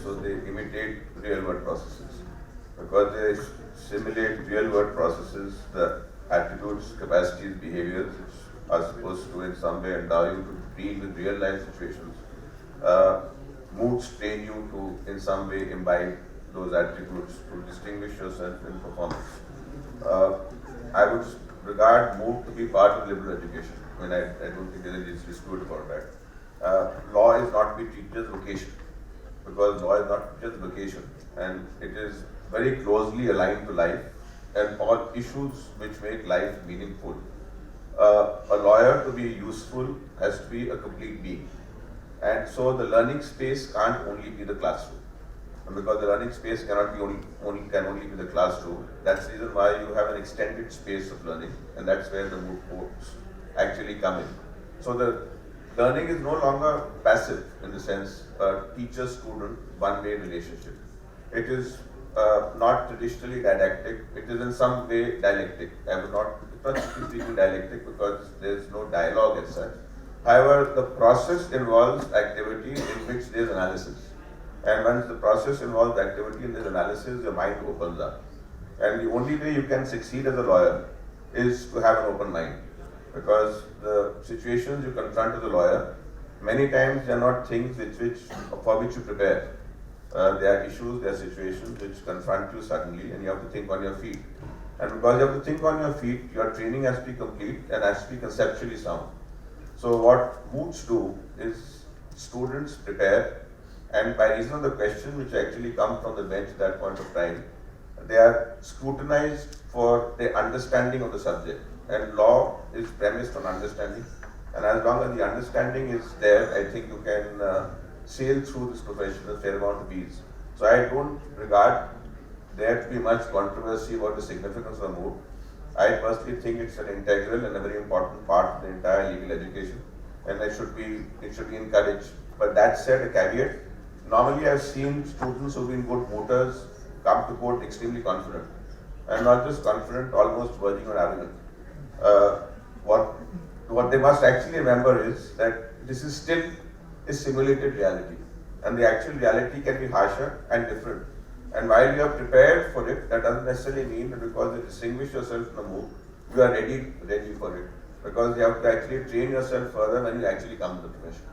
so they imitate real world processes. Because they simulate real world processes, the attributes, capacities, behaviors which are supposed to in some way endow you to deal with real life situations. Moots train you to in some way imbibe those attributes to distinguish yourself in performance. I would regard Moot to be part of liberal education. I mean, I don't think there is a dispute about that. Law is not to be treated as vocation, because law is not just vocation, and it is very closely aligned to life and all issues which make life meaningful. A lawyer to be useful has to be a complete being, and so the learning space can't only be the classroom. And because the learning space cannot be only be the classroom, that's the reason why you have an extended space of learning, and that's where the Moot courses actually come in. So the learning is no longer passive in the sense a teacher-student one-way relationship. It is not traditionally didactic, it is in some way dialectic. I would not speaking dialectic because there is no dialogue as such. However, the process involves activity in which there is analysis. And once the process involves activity and there is analysis, your mind opens up. And the only way you can succeed as a lawyer is to have an open mind. Because the situations you confront as a lawyer, many times they are not things for which you prepare. There are issues, there are situations which confront you suddenly and you have to think on your feet. And because you have to think on your feet, your training has to be complete and has to be conceptually sound. So what Moots do is students prepare, and by reason of the questions which actually come from the bench at that point of time, they are scrutinized for their understanding of the subject. And law is premised on understanding. And as long as the understanding is there, I think you can sail through this profession with a fair amount of ease. So I don't regard there to be much controversy about the significance of Moot. I personally think it's an integral and a very important part of the entire legal education, and it should be encouraged. But that said, a caveat, normally I've seen students who've been good Mooters come to court extremely confident, and not just confident, almost verging on arrogant. What they must actually remember is that this is still a simulated reality, and the actual reality can be harsher and different. And while you are prepared for it, that doesn't necessarily mean that because you distinguish yourself in a Moot, you are ready for it. Because you have to actually train yourself further when you actually come to the profession.